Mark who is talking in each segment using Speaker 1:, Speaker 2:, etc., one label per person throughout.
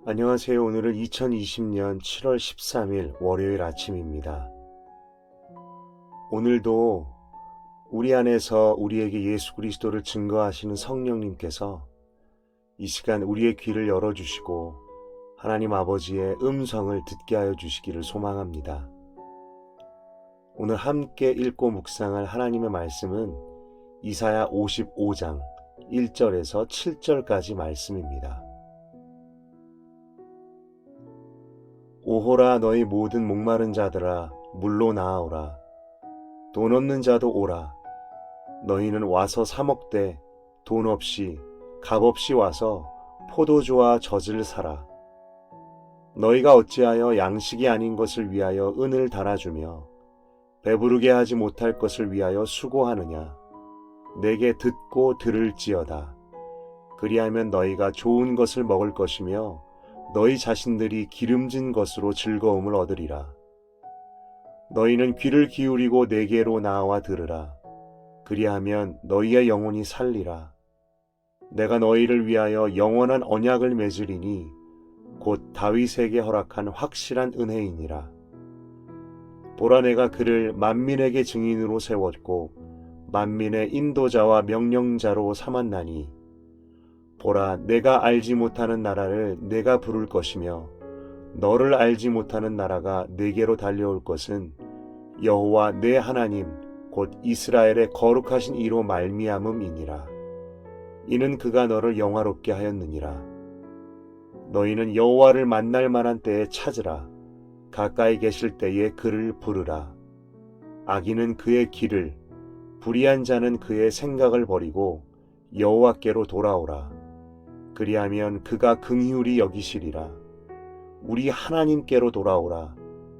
Speaker 1: 안녕하세요. 오늘은 2020년 7월 13일 월요일 아침입니다. 오늘도 우리 안에서 우리에게 예수 그리스도를 증거하시는 성령님께서 이 시간 우리의 귀를 열어주시고 하나님 아버지의 음성을 듣게 하여 주시기를 소망합니다. 오늘 함께 읽고 묵상할 하나님의 말씀은 이사야 55장 1절에서 7절까지 말씀입니다. 오호라 너희 모든 목마른 자들아 물로 나아오라. 돈 없는 자도 오라. 너희는 와서 사 먹되 돈 없이 값 없이 와서 포도주와 젖을 사라. 너희가 어찌하여 양식이 아닌 것을 위하여 은을 달아주며 배부르게 하지 못할 것을 위하여 수고하느냐. 내게 듣고 들을지어다. 그리하면 너희가 좋은 것을 먹을 것이며 너희 자신들이 기름진 것으로 즐거움을 얻으리라. 너희는 귀를 기울이고 내게로 나와 들으라. 그리하면 너희의 영혼이 살리라. 내가 너희를 위하여 영원한 언약을 맺으리니 곧 다윗에게 허락한 확실한 은혜이니라. 보라 내가 그를 만민에게 증인으로 세웠고 만민의 인도자와 명령자로 삼았나니 보라 내가 알지 못하는 나라를 내가 부를 것이며 너를 알지 못하는 나라가 내게로 달려올 것은 여호와 내 하나님 곧 이스라엘의 거룩하신 이로 말미암음이니라. 이는 그가 너를 영화롭게 하였느니라. 너희는 여호와를 만날 만한 때에 찾으라. 가까이 계실 때에 그를 부르라. 악인은 그의 길을 불의한 자는 그의 생각을 버리고 여호와께로 돌아오라. 그리하면 그가 긍휼히 여기시리라. 우리 하나님께로 돌아오라.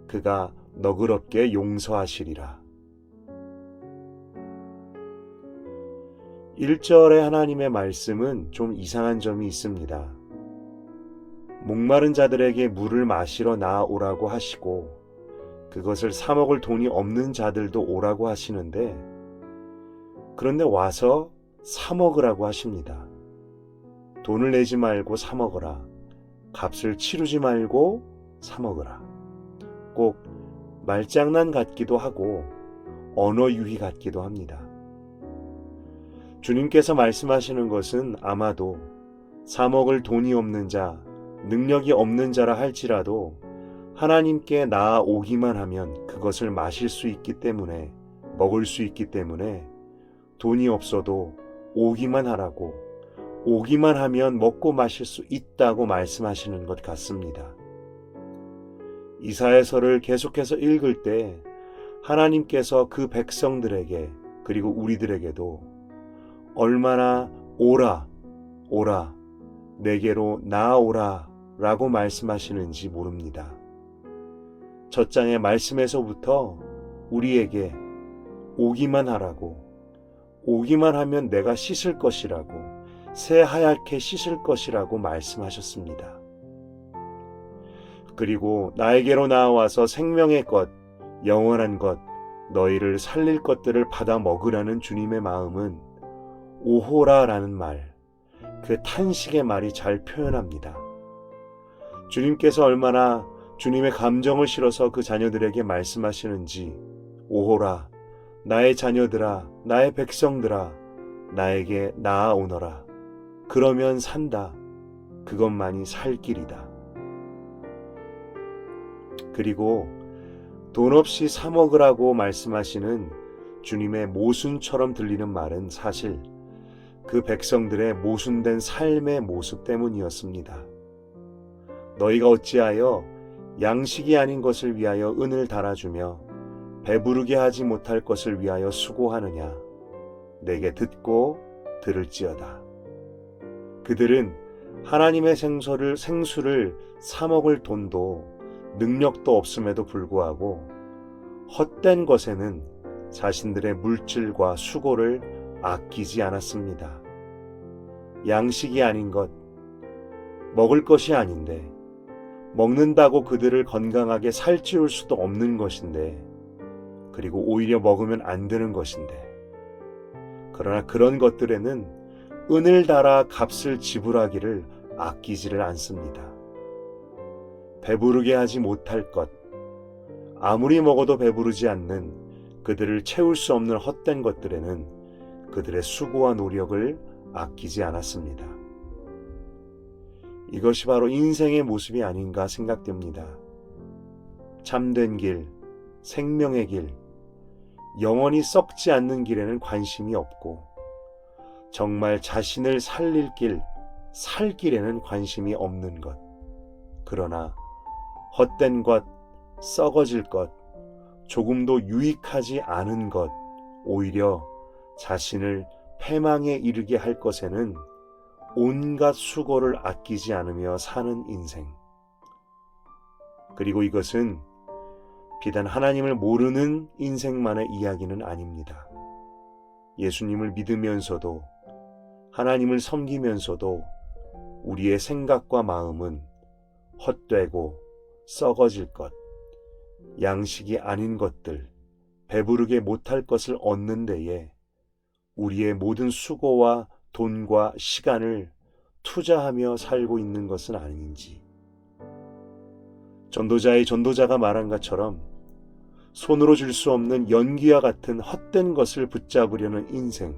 Speaker 1: 그가 너그럽게 용서하시리라. 1절의 하나님의 말씀은 좀 이상한 점이 있습니다. 목마른 자들에게 물을 마시러 나아오라고 하시고 그것을 사 먹을 돈이 없는 자들도 오라고 하시는데 그런데 와서 사 먹으라고 하십니다. 돈을 내지 말고 사 먹어라. 값을 치르지 말고 사 먹어라. 꼭 말장난 같기도 하고 언어 유희 같기도 합니다. 주님께서 말씀하시는 것은 아마도 사 먹을 돈이 없는 자, 능력이 없는 자라 할지라도 하나님께 나아오기만 하면 그것을 마실 수 있기 때문에, 먹을 수 있기 때문에 돈이 없어도 오기만 하라고, 오기만 하면 먹고 마실 수 있다고 말씀하시는 것 같습니다. 이사야서를 계속해서 읽을 때 하나님께서 그 백성들에게 그리고 우리들에게도 얼마나 오라, 오라, 내게로 나아오라 라고 말씀하시는지 모릅니다. 첫 장의 말씀에서부터 우리에게 오기만 하라고, 오기만 하면 내가 씻을 것이라고, 새하얗게 씻을 것이라고 말씀하셨습니다. 그리고 나에게로 나와서 생명의 것, 영원한 것, 너희를 살릴 것들을 받아 먹으라는 주님의 마음은 오호라라는 말, 그 탄식의 말이 잘 표현합니다. 주님께서 얼마나 주님의 감정을 실어서 그 자녀들에게 말씀하시는지 오호라, 나의 자녀들아, 나의 백성들아, 나에게 나아오너라. 그러면 산다. 그것만이 살 길이다. 그리고 돈 없이 사 먹으라고 말씀하시는 주님의 모순처럼 들리는 말은 사실 그 백성들의 모순된 삶의 모습 때문이었습니다. 너희가 어찌하여 양식이 아닌 것을 위하여 은을 달아주며 배부르게 하지 못할 것을 위하여 수고하느냐. 내게 듣고 들을지어다. 그들은 하나님의 생수를 사 먹을 돈도 능력도 없음에도 불구하고 헛된 것에는 자신들의 물질과 수고를 아끼지 않았습니다. 양식이 아닌 것, 먹을 것이 아닌데, 먹는다고 그들을 건강하게 살찌울 수도 없는 것인데, 그리고 오히려 먹으면 안 되는 것인데, 그러나 그런 것들에는 은을 달아 값을 지불하기를 아끼지를 않습니다. 배부르게 하지 못할 것, 아무리 먹어도 배부르지 않는 그들을 채울 수 없는 헛된 것들에는 그들의 수고와 노력을 아끼지 않았습니다. 이것이 바로 인생의 모습이 아닌가 생각됩니다. 참된 길, 생명의 길, 영원히 썩지 않는 길에는 관심이 없고 정말 자신을 살릴 길, 살 길에는 관심이 없는 것. 그러나 헛된 것, 썩어질 것, 조금도 유익하지 않은 것, 오히려 자신을 패망에 이르게 할 것에는 온갖 수고를 아끼지 않으며 사는 인생. 그리고 이것은 비단 하나님을 모르는 인생만의 이야기는 아닙니다. 예수님을 믿으면서도 하나님을 섬기면서도 우리의 생각과 마음은 헛되고 썩어질 것, 양식이 아닌 것들, 배부르게 못할 것을 얻는 데에 우리의 모든 수고와 돈과 시간을 투자하며 살고 있는 것은 아닌지. 전도자의 전도자가 말한 것처럼 손으로 줄 수 없는 연기와 같은 헛된 것을 붙잡으려는 인생,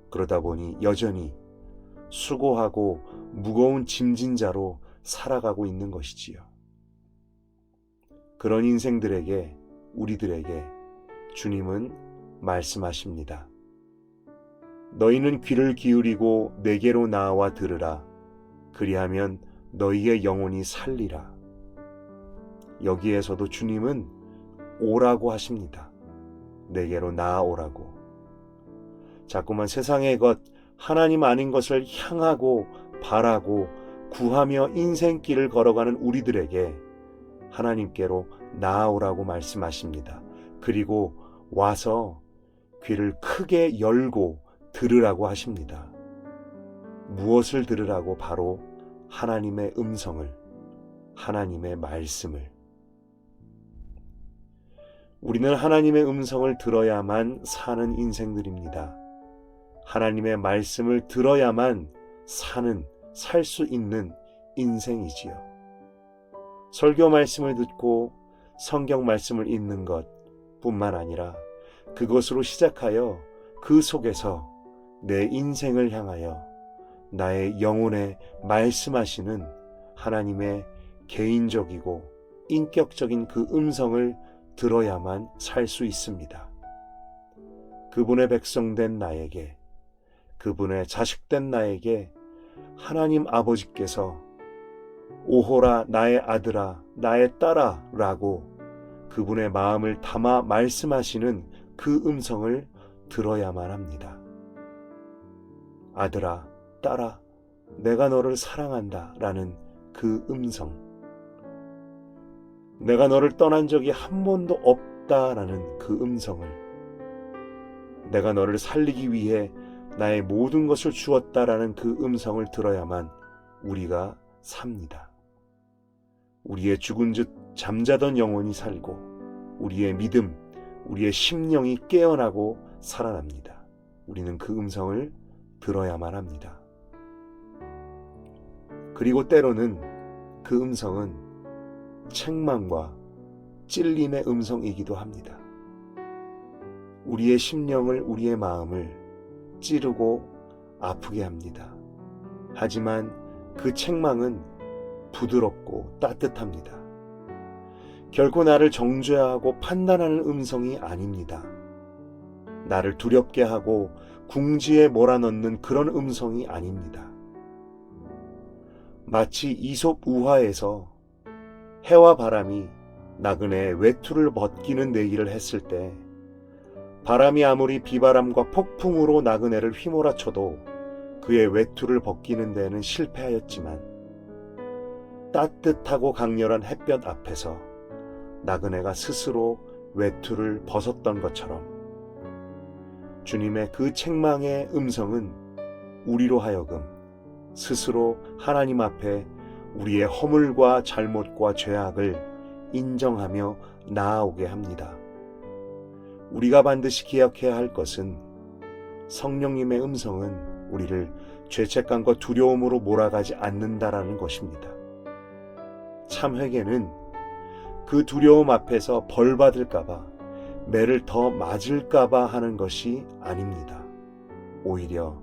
Speaker 1: 그러다 보니 여전히 수고하고 무거운 짐진 자로 살아가고 있는 것이지요. 그런 인생들에게, 우리들에게 주님은 말씀하십니다. 너희는 귀를 기울이고 내게로 나와 들으라. 그리하면 너희의 영혼이 살리라. 여기에서도 주님은 오라고 하십니다. 내게로 나아오라고. 자꾸만 세상의 것, 하나님 아닌 것을 향하고 바라고 구하며 인생길을 걸어가는 우리들에게 하나님께로 나아오라고 말씀하십니다. 그리고 와서 귀를 크게 열고 들으라고 하십니다. 무엇을 들으라고? 바로 하나님의 음성을, 하나님의 말씀을. 우리는 하나님의 음성을 들어야만 사는 인생들입니다. 하나님의 말씀을 들어야만 살 수 있는 인생이지요. 설교 말씀을 듣고 성경 말씀을 읽는 것 뿐만 아니라 그것으로 시작하여 그 속에서 내 인생을 향하여 나의 영혼에 말씀하시는 하나님의 개인적이고 인격적인 그 음성을 들어야만 살 수 있습니다. 그분의 백성된 나에게, 그분의 자식된 나에게 하나님 아버지께서 오호라 나의 아들아, 나의 딸아 라고 그분의 마음을 담아 말씀하시는 그 음성을 들어야만 합니다. 아들아, 딸아, 내가 너를 사랑한다 라는 그 음성, 내가 너를 떠난 적이 한 번도 없다라는 그 음성을, 내가 너를 살리기 위해 나의 모든 것을 주었다라는 그 음성을 들어야만 우리가 삽니다. 우리의 죽은 듯 잠자던 영혼이 살고 우리의 믿음, 우리의 심령이 깨어나고 살아납니다. 우리는 그 음성을 들어야만 합니다. 그리고 때로는 그 음성은 책망과 찔림의 음성이기도 합니다. 우리의 심령을, 우리의 마음을 찌르고 아프게 합니다. 하지만 그 책망은 부드럽고 따뜻합니다. 결코 나를 정죄하고 판단하는 음성이 아닙니다. 나를 두렵게 하고 궁지에 몰아넣는 그런 음성이 아닙니다. 마치 이솝 우화에서 해와 바람이 나그네의 외투를 벗기는 내기를 했을 때 바람이 아무리 비바람과 폭풍으로 나그네를 휘몰아쳐도 그의 외투를 벗기는 데에는 실패하였지만 따뜻하고 강렬한 햇볕 앞에서 나그네가 스스로 외투를 벗었던 것처럼 주님의 그 책망의 음성은 우리로 하여금 스스로 하나님 앞에 우리의 허물과 잘못과 죄악을 인정하며 나아오게 합니다. 우리가 반드시 기억해야 할 것은 성령님의 음성은 우리를 죄책감과 두려움으로 몰아가지 않는다라는 것입니다. 참 회개는 그 두려움 앞에서 벌 받을까봐, 매를 더 맞을까봐 하는 것이 아닙니다. 오히려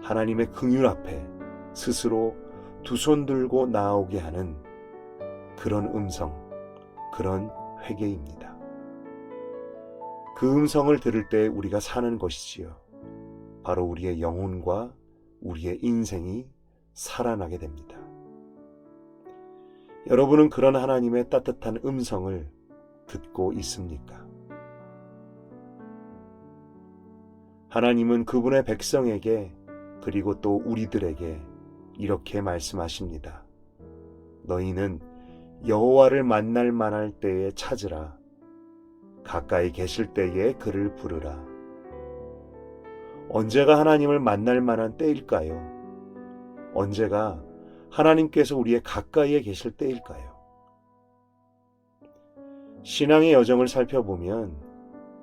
Speaker 1: 하나님의 긍휼 앞에 스스로 두 손 들고 나오게 하는 그런 음성, 그런 회개입니다. 그 음성을 들을 때 우리가 사는 것이지요. 바로 우리의 영혼과 우리의 인생이 살아나게 됩니다. 여러분은 그런 하나님의 따뜻한 음성을 듣고 있습니까? 하나님은 그분의 백성에게, 그리고 또 우리들에게 이렇게 말씀하십니다. 너희는 여호와를 만날 만할 때에 찾으라. 가까이 계실 때에 그를 부르라. 언제가 하나님을 만날 만한 때일까요? 언제가 하나님께서 우리의 가까이에 계실 때일까요? 신앙의 여정을 살펴보면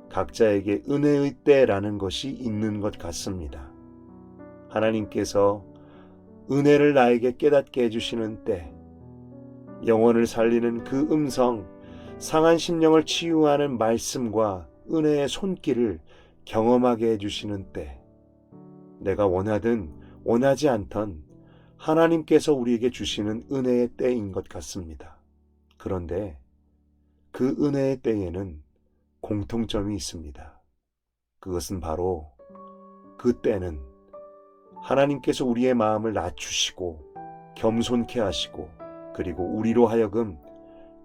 Speaker 1: 각자에게 은혜의 때라는 것이 있는 것 같습니다. 하나님께서 은혜를 나에게 깨닫게 해주시는 때, 영혼을 살리는 그 음성, 상한 심령을 치유하는 말씀과 은혜의 손길을 경험하게 해주시는 때, 내가 원하든 원하지 않던 하나님께서 우리에게 주시는 은혜의 때인 것 같습니다. 그런데 그 은혜의 때에는 공통점이 있습니다. 그것은 바로 그 때는 하나님께서 우리의 마음을 낮추시고 겸손케 하시고, 그리고 우리로 하여금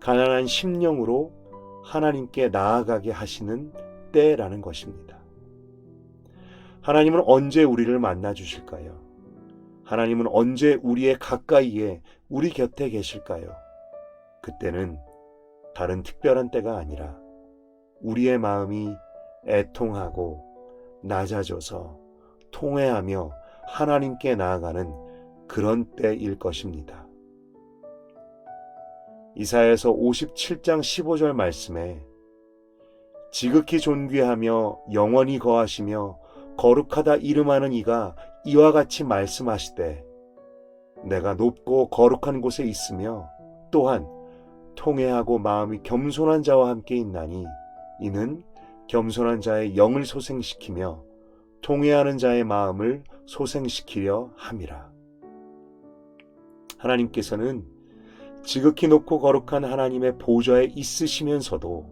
Speaker 1: 가난한 심령으로 하나님께 나아가게 하시는 때라는 것입니다. 하나님은 언제 우리를 만나 주실까요? 하나님은 언제 우리의 가까이에, 우리 곁에 계실까요? 그때는 다른 특별한 때가 아니라 우리의 마음이 애통하고 낮아져서 통회하며 하나님께 나아가는 그런 때일 것입니다. 이사야서 57장 15절 말씀에 지극히 존귀하며 영원히 거하시며 거룩하다 이름하는 이가 이와 같이 말씀하시되, 내가 높고 거룩한 곳에 있으며 또한 통회하고 마음이 겸손한 자와 함께 있나니 이는 겸손한 자의 영을 소생시키며 통회하는 자의 마음을 소생시키려 함이라. 하나님께서는 지극히 높고 거룩한 하나님의 보좌에 있으시면서도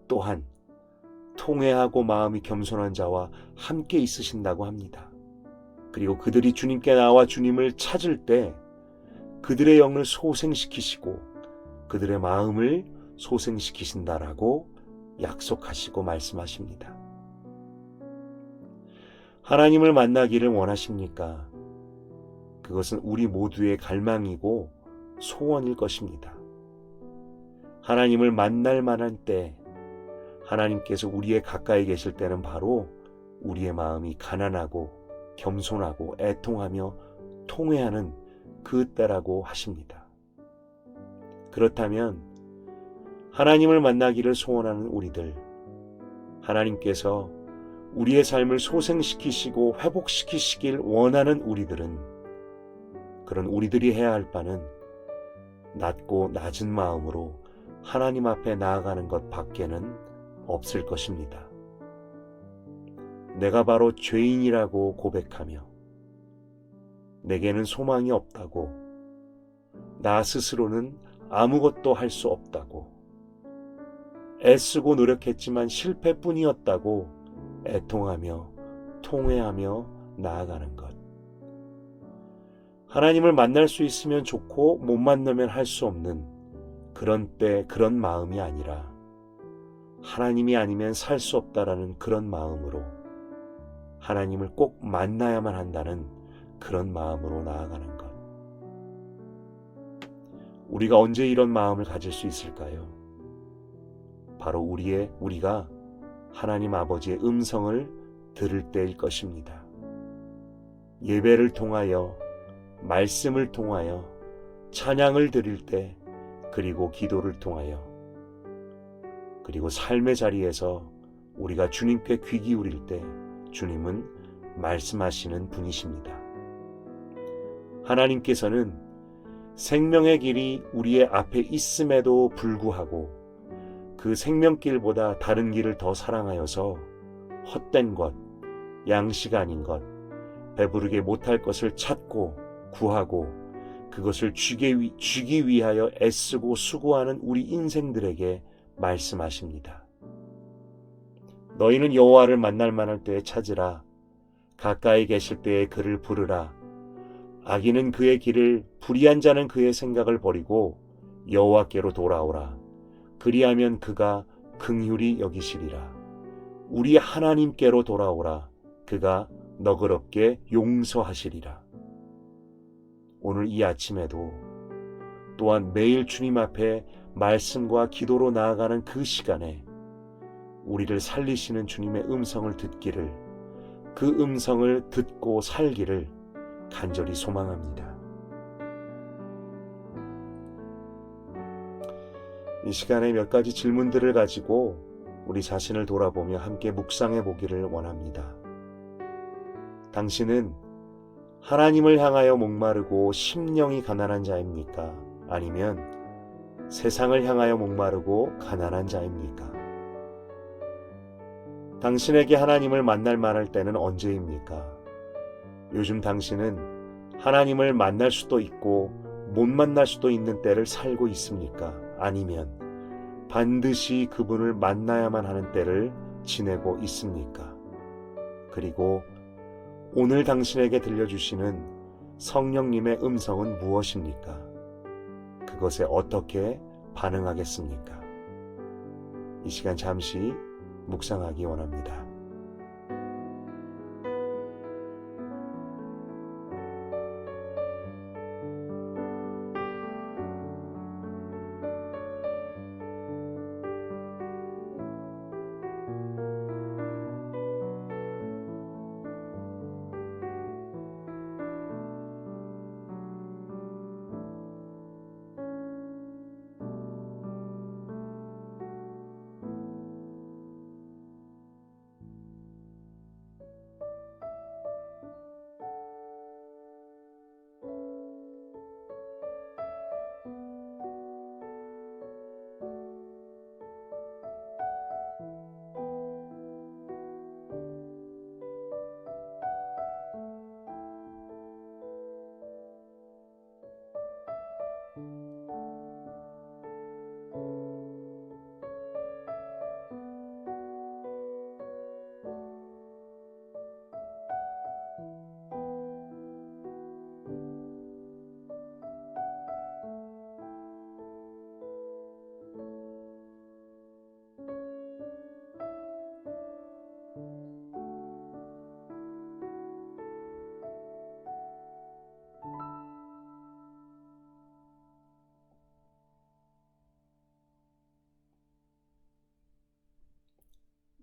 Speaker 1: 또한 통회하고 마음이 겸손한 자와 함께 있으신다고 합니다. 그리고 그들이 주님께 나와 주님을 찾을 때 그들의 영을 소생시키시고 그들의 마음을 소생시키신다라고 약속하시고 말씀하십니다. 하나님을 만나기를 원하십니까? 그것은 우리 모두의 갈망이고 소원일 것입니다. 하나님을 만날 만한 때, 하나님께서 우리의 가까이 계실 때는 바로 우리의 마음이 가난하고 겸손하고 애통하며 통회하는 그 때라고 하십니다. 그렇다면 하나님을 만나기를 소원하는 우리들, 하나님께서 우리의 삶을 소생시키시고 회복시키시길 원하는 우리들은, 그런 우리들이 해야 할 바는 낮고 낮은 마음으로 하나님 앞에 나아가는 것 밖에는 없을 것입니다. 내가 바로 죄인이라고 고백하며 내게는 소망이 없다고, 나 스스로는 아무것도 할 수 없다고, 애쓰고 노력했지만 실패뿐이었다고 애통하며 통회하며 나아가는 것. 하나님을 만날 수 있으면 좋고 못 만나면 할 수 없는 그런 때, 그런 마음이 아니라 하나님이 아니면 살 수 없다라는 그런 마음으로, 하나님을 꼭 만나야만 한다는 그런 마음으로 나아가는 것. 우리가 언제 이런 마음을 가질 수 있을까요? 바로 우리가 하나님 아버지의 음성을 들을 때일 것입니다. 예배를 통하여, 말씀을 통하여, 찬양을 드릴 때, 그리고 기도를 통하여, 그리고 삶의 자리에서 우리가 주님께 귀 기울일 때 주님은 말씀하시는 분이십니다. 하나님께서는 생명의 길이 우리의 앞에 있음에도 불구하고 그 생명길보다 다른 길을 더 사랑하여서 헛된 것, 양식 아닌 것, 배부르게 못할 것을 찾고 구하고 그것을 주기 위하여 애쓰고 수고하는 우리 인생들에게 말씀하십니다. 너희는 여호와를 만날 만할 때에 찾으라. 가까이 계실 때에 그를 부르라. 악인은 그의 길을, 불의한 자는 그의 생각을 버리고 여호와께로 돌아오라. 그리하면 그가 긍휼히 여기시리라. 우리 하나님께로 돌아오라. 그가 너그럽게 용서하시리라. 오늘 이 아침에도 또한 매일 주님 앞에 말씀과 기도로 나아가는 그 시간에 우리를 살리시는 주님의 음성을 듣기를, 그 음성을 듣고 살기를 간절히 소망합니다. 이 시간에 몇 가지 질문들을 가지고 우리 자신을 돌아보며 함께 묵상해 보기를 원합니다. 당신은 하나님을 향하여 목마르고 심령이 가난한 자입니까? 아니면 세상을 향하여 목마르고 가난한 자입니까? 당신에게 하나님을 만날 만할 때는 언제입니까? 요즘 당신은 하나님을 만날 수도 있고 못 만날 수도 있는 때를 살고 있습니까? 아니면 반드시 그분을 만나야만 하는 때를 지내고 있습니까? 그리고 오늘 당신에게 들려주시는 성령님의 음성은 무엇입니까? 그것에 어떻게 반응하겠습니까? 이 시간 잠시 묵상하기 원합니다.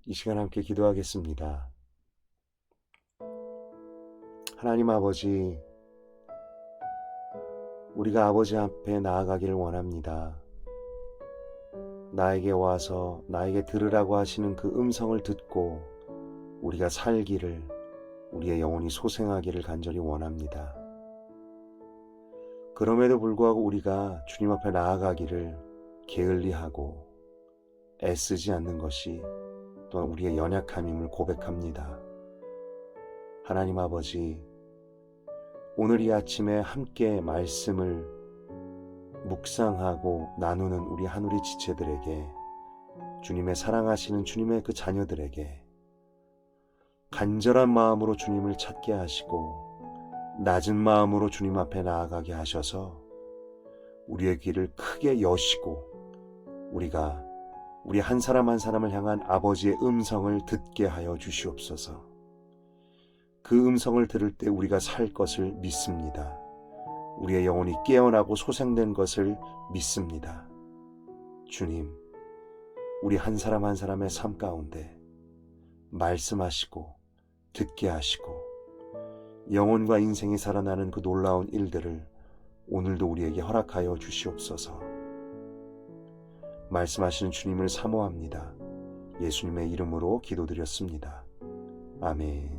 Speaker 1: 이 시간 함께 기도하겠습니다. 하나님 아버지, 우리가 아버지 앞에 나아가기를 원합니다. 나에게 와서 나에게 들으라고 하시는 그 음성을 듣고 우리가 살기를, 우리의 영혼이 소생하기를 간절히 원합니다. 그럼에도 불구하고 우리가 주님 앞에 나아가기를 게을리하고 애쓰지 않는 것이 또한 우리의 연약함임을 고백합니다. 하나님 아버지, 오늘 이 아침에 함께 말씀을 묵상하고 나누는 우리 한우리 지체들에게, 주님의 사랑하시는 주님의 그 자녀들에게 간절한 마음으로 주님을 찾게 하시고 낮은 마음으로 주님 앞에 나아가게 하셔서 우리의 귀를 크게 여시고 우리가 우리 한 사람 한 사람을 향한 아버지의 음성을 듣게 하여 주시옵소서. 그 음성을 들을 때 우리가 살 것을 믿습니다. 우리의 영혼이 깨어나고 소생된 것을 믿습니다. 주님, 우리 한 사람 한 사람의 삶 가운데 말씀하시고 듣게 하시고 영혼과 인생이 살아나는 그 놀라운 일들을 오늘도 우리에게 허락하여 주시옵소서. 말씀하시는 주님을 사모합니다. 예수님의 이름으로 기도드렸습니다. 아멘.